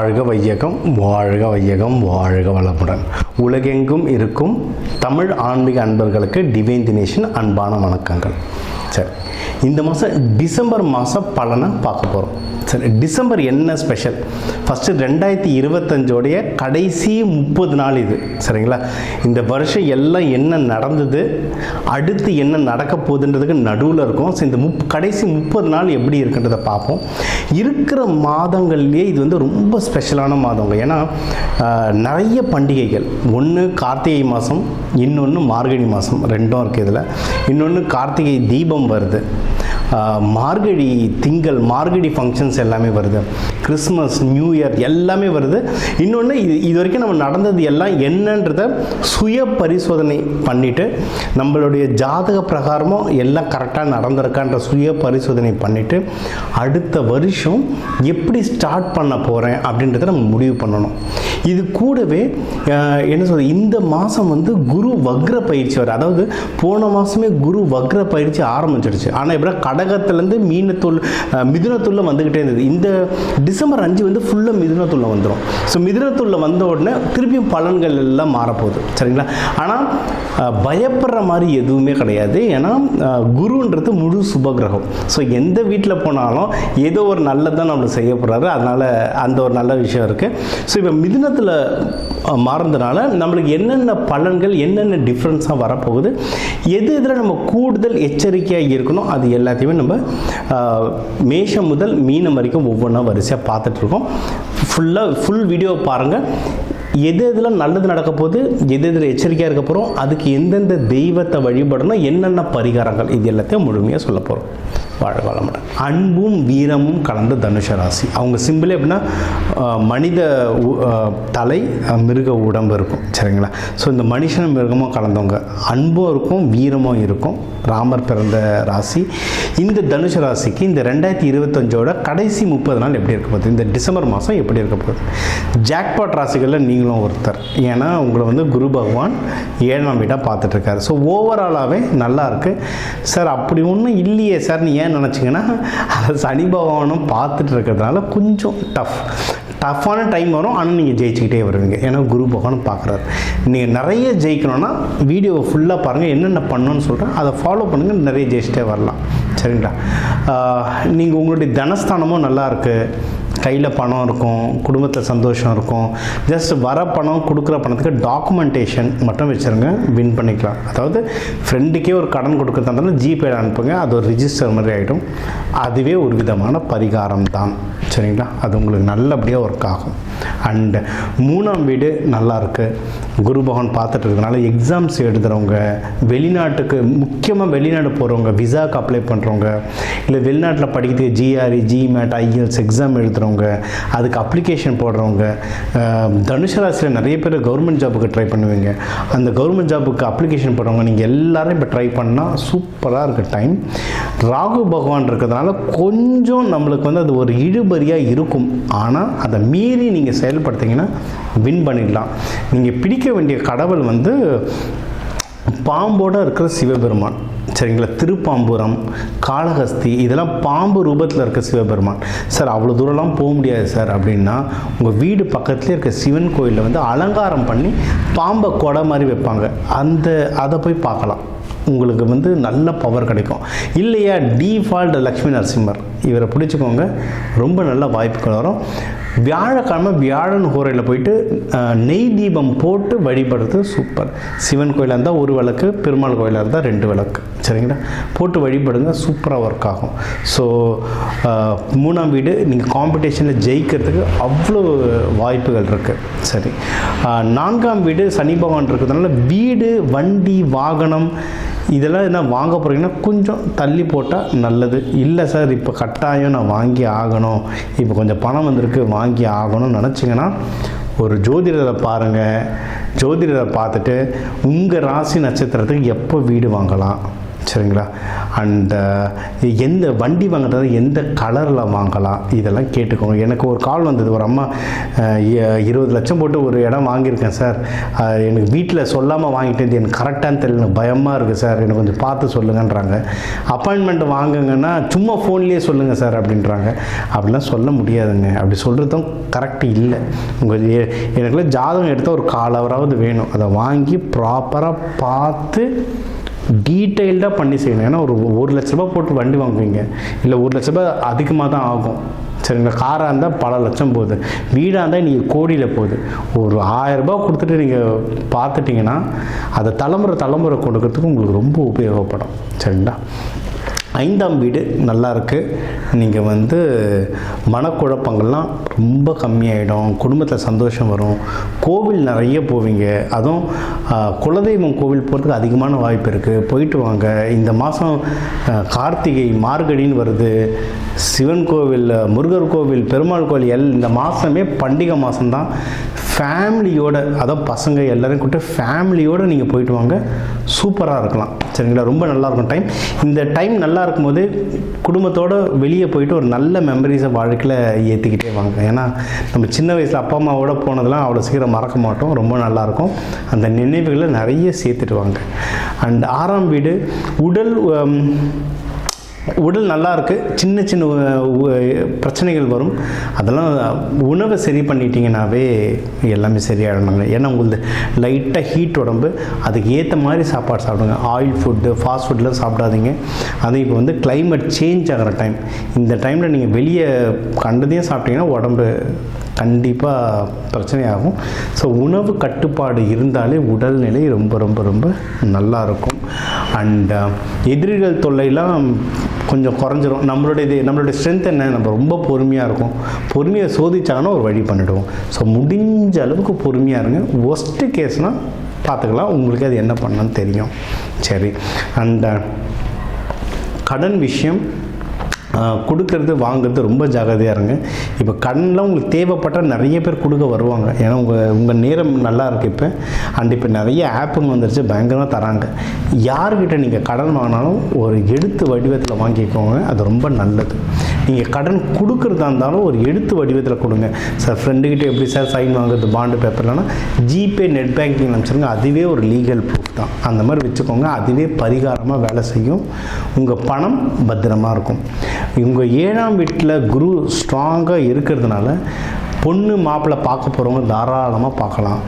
வாழ்க வையகம், வாழ்க வையகம், வாழ்க வளமுடன். உலகெங்கும் இருக்கும் தமிழ் ஆன்மீக அன்பர்களுக்கு டிவைன் தினேஷன் அன்பான வணக்கங்கள். சரி, இந்த மாதம் டிசம்பர் மாத பலனை பார்க்க போகிறோம். சரி, டிசம்பர் என்ன ஸ்பெஷல்? ஃபஸ்ட்டு 2025 கடைசி 30 நாள் இது. சரிங்களா? இந்த வருஷம் எல்லாம் என்ன நடந்தது, அடுத்து என்ன நடக்க போகுதுன்றதுக்கு நடுவில் இருக்கும். ஸோ இந்த கடைசி 30 நாள் எப்படி இருக்குன்றதை பார்ப்போம். இருக்கிற மாதங்கள்லேயே இது வந்து ரொம்ப ஸ்பெஷலான மாதங்க. ஏன்னா நிறைய பண்டிகைகள், ஒன்று கார்த்திகை மாதம், இன்னொன்று மார்கழி மாதம், ரெண்டும் இருக்குது இதில். இன்னொன்று கார்த்திகை தீபம் வருது, மார்கழி திங்கள், மார்கழி ஃபங்க்ஷன்ஸ் எல்லாமே வருது, கிறிஸ்மஸ், நியூ இயர் எல்லாமே வருது. இன்னொன்று இது வரைக்கும் நம்ம நடந்தது எல்லாம் என்னன்றதை சுய பரிசோதனை பண்ணிவிட்டு, நம்மளுடைய ஜாதக பிரகாரமும் எல்லாம் கரெக்டாக நடந்திருக்கான்ற சுய பரிசோதனை பண்ணிவிட்டு, அடுத்த வருஷம் எப்படி ஸ்டார்ட் பண்ண போகிறேன் அப்படின்றத நம்ம முடிவு பண்ணணும். இது கூடவே என்ன சொல்கிறது, இந்த மாதம் வந்து குரு வக்ர பயிற்சி வரும். அதாவது போன மாதமே குரு வக்ர பயிற்சி ஆரம்பிச்சிடுச்சு. ஆனால் இப்போ கடகத்துலேருந்து மிதுனத்துள்ள வந்துக்கிட்டே இருந்தது. இந்த டிசம்பர் 5 வந்து ஃபுல்லாக மிதுனத்துள்ள வந்துடும். ஸோ மிதுனத்துள்ள வந்த உடனே திருப்பியும் பலன்கள் எல்லாம் மாறப்போகுது. சரிங்களா? ஆனால் பயப்படுற மாதிரி எதுவுமே கிடையாது. ஏன்னா குருன்றது முழு சுபகிரகம். ஸோ எந்த வீட்டில் போனாலும் ஏதோ ஒரு நல்லதான் நம்மளுக்கு செய்ய போகிறாரு. அதனால் அந்த ஒரு நல்ல விஷயம் இருக்குது. ஸோ இப்போ மிதுனத்தில் மாறதுனால நம்மளுக்கு என்னென்ன பலன்கள், என்னென்ன டிஃப்ரென்ஸாக வரப்போகுது, எதில் நம்ம கூடுதல் எச்சரிக்கையாக இருக்கணும், அது எல்லாத்தையுமே நம்ம மேஷம் முதல் மீனம் வரைக்கும் ஒவ்வொன்றா வரிசையாக பார்த்துட்ருக்கோம். ஃபுல் வீடியோ பாருங்கள். எதில் நல்லது நடக்க போகுது, எதில் எச்சரிக்கையாக இருக்க போகிறோம், அதுக்கு எந்தெந்த தெய்வத்தை வழிபடணும், என்னென்ன பரிகாரங்கள், இது எல்லாத்தையும் முழுமையாக சொல்ல போகிறோம். வாழ்க வளமுடன். அன்பும் வீரமும் கலந்த தனுஷ ராசி. அவங்க சிம்பிளே எப்படின்னா மனித தலை, மிருக உடம்பு இருக்கும். சரிங்களா? ஸோ இந்த மனுஷனும் மிருகமும் கலந்தவங்க, அன்பும் இருக்கும், வீரமும் இருக்கும். ராமர் பிறந்த ராசி இந்த தனுஷ ராசிக்கு. இந்த 2025 கடைசி 30 நாள் எப்படி இருக்க போகுது, இந்த டிசம்பர் மாதம் எப்படி இருக்க போகுது? ஜாக்பாட் ராசிகளில் நீங்களும் ஒருத்தர். ஏன்னா உங்களை வந்து குரு பகவான் 7ஆம் வீடாக பார்த்துட்ருக்காரு. ஸோ ஓவராலாகவே நல்லா இருக்குது சார். அப்படி ஒன்றும் இல்லையே சார் நீ ஏன் நினச்சிங்கன்னா, அதை சனி பகவானும் பார்த்துட்டு இருக்கிறதுனால கொஞ்சம் டஃப்பான டைம் வரும். ஆனால் நீங்கள் ஜெயிச்சுக்கிட்டே வருவீங்க. ஏன்னா குரு பகவான் பார்க்குறாரு. நீங்கள் நிறைய ஜெயிக்கணும்னா வீடியோவை ஃபுல்லாக பாருங்கள், என்னென்ன பண்ணணும்னு சொல்கிறேன், அதை ஃபாலோ பண்ணுங்கள், நிறைய ஜெயிச்சிட்டே வரலாம். சரிங்களா? நீங்கள் உங்களுடைய தனஸ்தானமும் நல்லா இருக்குது, கையில் பணம் இருக்கும், குடும்பத்தில் சந்தோஷம் இருக்கும். ஜஸ்ட் வர பணம், கொடுக்குற பணத்துக்கு டாக்குமெண்டேஷன் மட்டும் வச்சுருங்க, வின் பண்ணிக்கலாம். அதாவது ஃப்ரெண்டுக்கே ஒரு கடன் கொடுக்குறதா இருந்தாலும் ஜிபேல அனுப்புங்க, அது ஒரு ரிஜிஸ்டர் மாதிரி ஆகிடும். அதுவே ஒரு விதமான பரிகாரம் தான். சரிங்களா? அது உங்களுக்கு நல்லபடியாக ஒர்க் ஆகும். அண்டு 3ஆம் வீடு நல்லா இருக்குது, குரு பகவான் பார்த்துட்டு இருக்கனால எக்ஸாம்ஸ் எழுதுகிறவங்க, வெளிநாட்டுக்கு முக்கியமாக வெளிநாடு போகிறவங்க, விசாவுக்கு அப்ளை பண்ணுறவங்க, இல்லை வெளிநாட்டில் படிக்கிறதுக்கு ஜிஆர்இ, ஜிமேட், ஐஎல்ஸ் எக்ஸாம் எழுதுகிறவங்க, அதுக்கு அப்ளிகேஷன் போடுறவங்க, தனுஷ ராசியில் நிறைய பேர் கவர்மெண்ட் ஜாபுக்கு ட்ரை பண்ணுவீங்க. அந்த கவர்மெண்ட் ஜாபுக்கு அப்ளிகேஷன் போடுறவங்க நீங்கள் எல்லாரும் இப்போ ட்ரை பண்ணால் சூப்பராக இருக்குது டைம். ராகு பகவான் இருக்கிறதுனால கொஞ்சம் நம்மளுக்கு வந்து அது ஒரு இழுபறியாக இருக்கும். ஆனால் அதை மீறி நீங்கள் செயல்படுத்திங்கன்னா வின் பண்ணிடலாம். நீங்கள் பிடிக்க வேண்டிய கடவுள் வந்து பாம்போடு இருக்கிற சிவபெருமான். சரிங்களா? திருப்பாம்புரம், காளஹஸ்தி, இதெல்லாம் பாம்பு ரூபத்தில் இருக்க சிவபெருமான். சார் அவ்வளோ தூரம்லாம் போக முடியாது சார் அப்படின்னா, உங்கள் வீடு பக்கத்துலேயே இருக்க சிவன் கோயிலில் வந்து அலங்காரம் பண்ணி பாம்பை கொடை மாதிரி வைப்பாங்க, அதை போய் பார்க்கலாம். உங்களுக்கு வந்து நல்ல பவர் கிடைக்கும். இல்லையா டிஃபால்ட் லக்ஷ்மி நரசிம்மர், இவரை பிடிச்சிக்கோங்க, ரொம்ப நல்ல வாய்ப்புகள் வரும். வியாழக்கிழமை வியாழன் ஹோரையில் போயிட்டு நெய் தீபம் போட்டு வழிபடுறது சூப்பர். சிவன் கோயிலாக இருந்தால் 1 விளக்கு, பெருமாள் கோயிலாக இருந்தால் 2 விளக்கு. சரிங்களா? போட்டு வழிபடுங்க, சூப்பராக ஒர்க் ஆகும். ஸோ 3ஆம் வீடு நீங்கள் காம்படிஷனில் ஜெயிக்கிறதுக்கு அவ்வளோ வாய்ப்புகள் இருக்குது. சரி, 4ஆம் வீடு சனி பகவான் இருக்கிறதுனால வீடு, வண்டி, வாகனம் இதெல்லாம் என்ன வாங்க போகிறீங்கன்னா கொஞ்சம் தள்ளி போட்டால் நல்லது. இல்லை சார் இப்போ கட்டாயம் நான் வாங்கி ஆகணும், இப்போ கொஞ்சம் பணம் வந்திருக்கு வாங்கி ஆகணும்னு நினச்சிங்கன்னா ஒரு ஜோதிடரை பாருங்கள். ஜோதிடரை பார்த்துட்டு உங்கள் ராசி நட்சத்திரத்துக்கு எப்போ வீடு வாங்கலாம், சரிங்களா. அண்ட் எந்த வண்டி வாங்குறது எந்த கலரில் வாங்கலாம் இதெல்லாம் கேட்டுக்கோங்க. எனக்கு ஒரு கால் வந்தது, ஒரு அம்மா 20 லட்சம் போட்டு ஒரு இடம் வாங்கியிருக்கேன் சார், எனக்கு வீட்டில் சொல்லாமல் வாங்கிட்டேன், எனக்கு கரெக்டானு தெரியல, எனக்கு பயமாக இருக்குது சார், எனக்கு கொஞ்சம் பார்த்து சொல்லுங்கன்றாங்க. அப்பாயின்மெண்ட் வாங்குங்கன்னா சும்மா ஃபோன்லேயே சொல்லுங்கள் சார் அப்படின்றாங்க. அப்படிலாம் சொல்ல முடியாதுங்க, அப்படி சொல்கிறதும் கரெக்டு இல்லை. உங்கள் எனக்குலாம் ஜாதகம் எடுத்தால் ஒரு 1/4 ஹவராவது வேணும், அதை வாங்கி ப்ராப்பராக பார்த்து டீட்டெயில்டாக பண்ணி செய்யணும். ஏன்னா ஒரு லட்ச ரூபா போட்டு வண்டி வாங்குவீங்க, இல்லை 1 லட்ச ரூபா அதிகமாக தான் ஆகும், சரிங்களா. காராக இருந்தால் பல லட்சம் போகுது, வீடாக இருந்தால் நீங்கள் கோடியில் போகுது. ஒரு 1000 ரூபாய் கொடுத்துட்டு நீங்கள் பார்த்துட்டிங்கன்னா அதை தலைமுறை கொடுக்கறதுக்கு உங்களுக்கு ரொம்ப உபயோகப்படும், சரிங்களா. 5ஆம் வீடு நல்லா இருக்குது. நீங்கள் வந்து மனக்குழப்பங்கள்லாம் ரொம்ப கம்மியாயிடும், குடும்பத்தில் சந்தோஷம் வரும், கோவில் நிறைய போவீங்க. அதுவும் குலதெய்வம் கோவில் போகிறதுக்கு அதிகமான வாய்ப்பு இருக்குது, போயிட்டு வாங்க. இந்த மாதம் கார்த்திகை மார்கழின்னு வருது, சிவன் கோவில், முருகர் கோவில், பெருமாள் கோவில் இந்த மாதமே பண்டிகை மாதம்தான். ஃபேமிலியோடு, அதான் பசங்க எல்லோரும் கூப்பிட்டு ஃபேமிலியோடு நீங்கள் போயிட்டு வாங்க, சூப்பராக இருக்கலாம், சரிங்களா. ரொம்ப நல்லாயிருக்கும் டைம். இந்த டைம் நல்லா இருக்கும்போது குடும்பத்தோடு வெளியே போயிட்டு ஒரு நல்ல மெமரிஸை வாழ்க்கையில் ஏற்றிக்கிட்டே வாங்க. ஏன்னா நம்ம சின்ன வயசில் அப்பா அம்மாவோட போனதெல்லாம் அவ்வளோ சீக்கிரம் மறக்க மாட்டோம், ரொம்ப நல்லாயிருக்கும். அந்த நினைவுகளை நிறைய சேர்த்துட்டு வாங்க. அண்ட் 6ஆம் வீடு உடல் நல்லா இருக்குது, சின்ன சின்ன பிரச்சனைகள் வரும், அதெல்லாம் உணவை சரி பண்ணிட்டீங்கன்னாவே எல்லாமே சரியாகிடுங்க. ஏன்னா உங்களுக்கு லைட்டாக ஹீட் உடம்பு, அதுக்கு ஏற்ற மாதிரி சாப்பாடு சாப்பிடுங்க. ஆயில் ஃபுட்டு, ஃபாஸ்ட் ஃபுட்லாம் சாப்பிடாதீங்க. அது இப்போ வந்து கிளைமேட் சேஞ்ச் ஆகிற டைம், இந்த டைமில் நீங்கள் வெளியே கண்டதையும் சாப்பிட்டீங்கன்னா உடம்பு கண்டிப்பாக பிரச்சனையாகும். ஸோ உணவு கட்டுப்பாடு இருந்தாலே உடல்நிலை ரொம்ப ரொம்ப ரொம்ப நல்லாயிருக்கும். அண்ட் எதிரிகள் தொல்லைலாம் கொஞ்சம் குறைஞ்சிரும். நம்மளுடைய ஸ்ட்ரென்த் என்ன, நம்ம ரொம்ப பொறுமையாக இருக்கும், பொறுமையை சோதிச்சாங்கன்னா ஒரு வழி பண்ணிவிடுவோம். ஸோ முடிஞ்ச அளவுக்கு பொறுமையாக இருங்க. ஒஸ்ட்டு கேஸ்னால் பார்த்துக்கலாம், உங்களுக்கு அது என்ன பண்ணணும்னு தெரியும், சரி. அண்ட் கடன் விஷயம், கொடுக்கறது வாங்குறது ரொம்ப ஜாகிரதையாக இருங்க. இப்போ கடன்லாம் உங்களுக்கு தேவைப்பட்டால் நிறைய பேர் கொடுக்க வருவாங்க, ஏன்னா உங்கள் நேரம் நல்லா இருக்குது இப்போ. அண்ட் இப்போ நிறைய ஆப்புங்க வந்துருச்சு, பயங்கரமாக தராங்க. யார்கிட்ட நீங்கள் கடன் வாங்கினாலும் ஒரு எழுத்து வடிவத்தில் வாங்கிக்கோங்க, அது ரொம்ப நல்லது. நீங்கள் கடன் கொடுக்குறதா இருந்தாலும் ஒரு எழுத்து வடிவத்தில் கொடுங்க. சார் ஃப்ரெண்டுக்கிட்ட எப்படி சார் சைன் வாங்குறது பாண்டு பேப்பர்லனா ஜிபே நெட் பேங்கிங் அனுப்பிச்சிருங்க, அதுவே ஒரு லீகல் ப்ரூஃப் தான். அந்த மாதிரி வச்சுக்கோங்க, அதுவே பரிகாரமாக வேலை செய்யும், உங்கள் பணம் பத்திரமாக இருக்கும். உங்கள் 7ஆம் வீட்டில் குரு ஸ்ட்ராங்காக இருக்கிறதுனால பொண்ணு மாப்பிள்ளை பார்க்க போகிறவங்க தாராளமாக பார்க்கலாம்.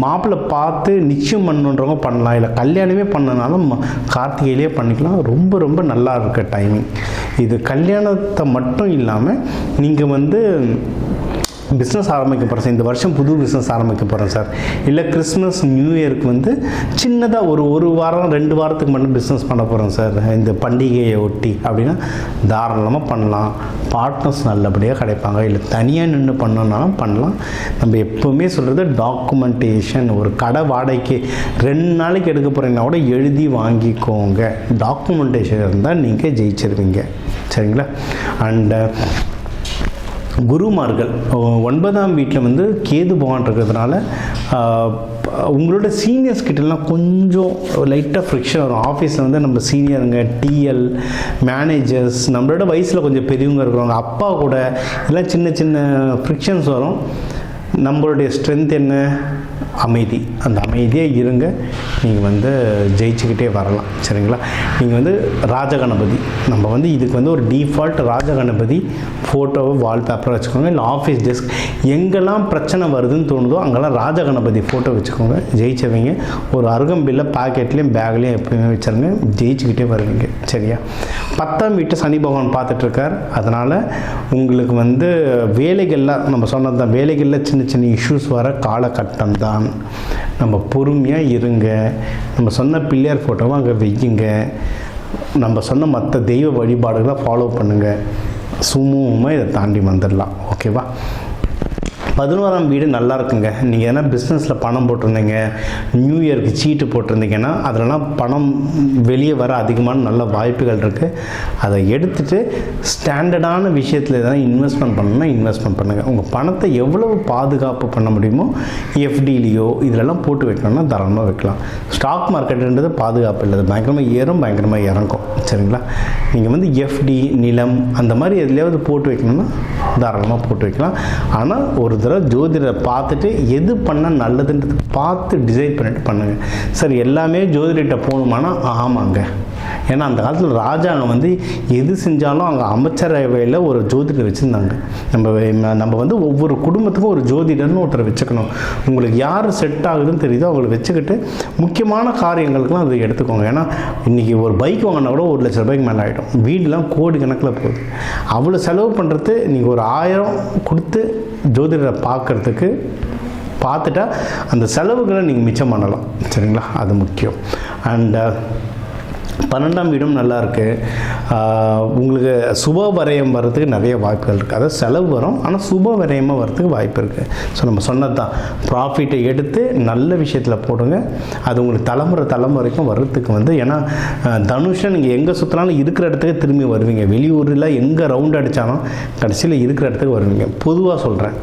மாப்பிள்ளை பார்த்து நிச்சயம் பண்ணுன்றவங்க பண்ணலாம், இல்லை கல்யாணமே பண்ணனாலும் கார்த்திகையிலே பண்ணிக்கலாம். ரொம்ப ரொம்ப நல்லா இருக்க டைமிங் இது. கல்யாணத்தை மட்டும் இல்லாமல் நீங்கள் வந்து பிஸ்னஸ் ஆரம்பிக்க போகிறேன் சார், இந்த வருஷம் புது பிஸ்னஸ் ஆரம்பிக்க போகிறேன் சார், இல்லை கிறிஸ்மஸ் நியூ இயருக்கு வந்து சின்னதாக ஒரு வாரம் 2 வாரத்துக்கு மட்டும் பிஸ்னஸ் பண்ண போகிறேன் சார் இந்த பண்டிகையை ஒட்டி அப்படின்னா தாராளமாக பண்ணலாம். பார்ட்னர்ஸ் நல்லபடியாக கிடைப்பாங்க. இல்லை தனியாக நின்று பண்ணணுன்னாலும் பண்ணலாம். நம்ம எப்போவுமே சொல்கிறது டாக்குமெண்டேஷன். ஒரு கடை வாடகைக்கு 2 நாளைக்கு எடுக்க போகிறீங்கன்னா கூட எழுதி வாங்கிக்கோங்க. டாக்குமெண்டேஷன் இருந்தால் நீங்கள் ஜெயிச்சிருவீங்க, சரிங்களா. அண்டு குருமார்கள் 9ஆம் வீட்டில் வந்து கேது பகவான் இருக்கிறதுனால உங்களோட சீனியர்ஸ் கிட்டலாம் கொஞ்சம் லைட்டாக ஃப்ரிக்ஷன் வரும். ஆஃபீஸில் வந்து நம்ம சீனியருங்க, டிஎல், மேனேஜர்ஸ், நம்மளோட வயசில் கொஞ்சம் பெரியவங்க இருக்கிறவங்க, அப்பா கூட எல்லாம் சின்ன சின்ன ஃப்ரிக்ஷன்ஸ் வரும். நம்மளுடைய ஸ்ட்ரென்த் என்ன, அமைதி. அந்த அமைதியாக இருங்க, நீங்கள் வந்து ஜெயிச்சுக்கிட்டே வரலாம், சரிங்களா. நீங்கள் வந்து ராஜகணபதி, நம்ம வந்து இதுக்கு வந்து ஒரு டிஃபால்ட் ராஜகணபதி ஃபோட்டோவை வால்பேப்பராக வச்சுக்கோங்க. இல்லை ஆஃபீஸ் டெஸ்க் எங்கெல்லாம் பிரச்சனை வருதுன்னு தோணுதோ அங்கெல்லாம் ராஜகணபதி ஃபோட்டோ வச்சுக்கோங்க, ஜெயிச்சவங்க. ஒரு அருகம்பில்ல பாக்கெட்லேயும் பேக்லேயும் எப்போயுமே வச்சுருங்க, ஜெயிச்சுக்கிட்டே வருவீங்க, சரியா. 10ஆம் வீட்டை சனி பகவான் பார்த்துட்ருக்கார். அதனால் உங்களுக்கு வந்து வேலைகளில் நம்ம சொன்னது தான், வேலைகளில் சின்ன சின்ன இஷ்யூஸ் வர காலகட்டம் தான். நம்ம பொறுமையாக இருங்க. நம்ம சொன்ன பிள்ளையார் ஃபோட்டோவை அங்கே வையுங்க. நம்ம சொன்ன மற்ற தெய்வ வழிபாடுகளை ஃபாலோ பண்ணுங்கள். சுமூகமாக இதை தாண்டி வந்துடலாம், ஓகேவா. 11ஆம் வீடு நல்லா இருக்குங்க. நீங்கள் எதனா பிஸ்னஸில் பணம் போட்டிருந்தீங்க, நியூ இயருக்கு சீட்டு போட்டிருந்தீங்கன்னா அதிலலாம் பணம் வெளியே வர அதிகமான நல்ல வாய்ப்புகள் இருக்குது. அதை எடுத்துகிட்டு ஸ்டாண்டர்டான விஷயத்தில் எதனா இன்வெஸ்ட்மெண்ட் பண்ணணும்னா இன்வெஸ்ட்மெண்ட் பண்ணுங்கள். உங்கள் பணத்தை எவ்வளவு பாதுகாப்பு பண்ண முடியுமோ எஃப்டிலேயோ இதிலெல்லாம் போட்டு வைக்கணும்னா தாராளமாக வைக்கலாம். ஸ்டாக் மார்க்கெட்டுன்றது பாதுகாப்பு இல்லை, பயங்கரமாக ஏறும் பயங்கரமாக இறங்கும். சரிங்களா? நீங்கள் வந்து எஃப்டி, நிலம் அந்த மாதிரி எதுலையாவது போட்டு வைக்கணும்னா தாராளமாக போட்டு வைக்கலாம். ஆனால் ஒரு தடவை ஜோதிடரை பார்த்துட்டு எது பண்ணால் நல்லதுன்றது பார்த்து டிசைட் பண்ணிட்டு பண்ணுங்கள். சார் எல்லாமே ஜோதிடர்கிட்ட போகணுமானா ஆமாங்க. ஏன்னா அந்த காலத்தில் ராஜாங்க வந்து எது செஞ்சாலும் அங்கே அமைச்சரவையில் ஒரு ஜோதிடர் வச்சுருந்தாங்க. நம்ம வந்து ஒவ்வொரு குடும்பத்துக்கும் ஒரு ஜோதிடர்னு ஒருத்தரை வச்சுக்கணும். உங்களுக்கு யார் செட் ஆகுதுன்னு தெரியுதோ அவங்களை வச்சுக்கிட்டு முக்கியமான காரியங்களுக்கெல்லாம் அதை எடுத்துக்கோங்க. ஏன்னா இன்றைக்கி ஒரு பைக் வாங்கினா கூட 1 லட்ச ரூபாய்க்கு மேலே ஆகிடும். வீடெலாம் கோடி கணக்கில் போகுது. அவ்வளோ செலவு பண்ணுறது நீங்கள் ஒரு 1000 கொடுத்து ஜோதிடரை பார்த்துட்டா அந்த செலவுகளை நீங்கள் மிச்சம் பண்ணலாம். சரிங்களா? அது முக்கியம். அண்ட் 12ஆம் வீடும் நல்லா இருக்குது. உங்களுக்கு சுப விரயம் வர்றதுக்கு நிறைய வாய்ப்புகள் இருக்குது. அதாவது செலவு வரும், ஆனால் சுப விரயமாக வர்றதுக்கு வாய்ப்பு இருக்குது. ஸோ நம்ம சொன்னது தான், ப்ராஃபிட்டை எடுத்து நல்ல விஷயத்தில் போடுங்க. அது உங்களுக்கு தலைமுறைக்கும் வர்றதுக்கு வந்து, ஏன்னா தனுஷை நீங்கள் எங்கே சுற்றினாலும் இருக்கிற இடத்துக்கு திரும்பி வருவீங்க. வெளியூரில் எங்கே ரவுண்ட் அடித்தாலும் கடைசியில் இருக்கிற இடத்துக்கு வருவீங்க. பொதுவாக சொல்கிறேன்,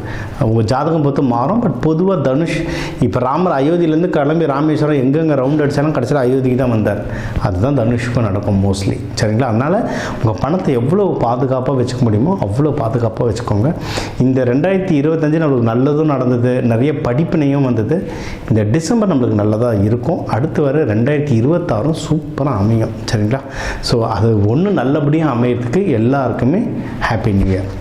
உங்கள் ஜாதகம் பொறுத்து மாறும். பட் பொதுவாக தனுஷ் இப்போ ராமர் அயோத்தியிலேருந்து கிளம்பி ராமேஸ்வரம் எங்கெங்கே ரவுண்ட் அடித்தாலும் கடைசியில் அயோத்திக்கு தான் வந்தார். அதுதான் தனுஷுக்கும் நடக்கும் மோஸ்ட்லி. சரிங்களா? அதனால் உங்கள் பணத்தை எவ்வளோ பாதுகாப்பாக வச்சுக்க முடியுமோ அவ்வளோ பாதுகாப்பாக வச்சுக்கோங்க. இந்த 2025 நம்மளுக்கு நல்லதும் நடந்தது, நிறைய படிப்பினையும் வந்தது. இந்த டிசம்பர் நம்மளுக்கு நல்லதாக இருக்கும். அடுத்து வர 2026 சூப்பராக அமையும். சரிங்களா? ஸோ அது ஒன்று நல்லபடியாக அமையறதுக்கு எல்லாருக்குமே ஹாப்பி நியூ இயர்.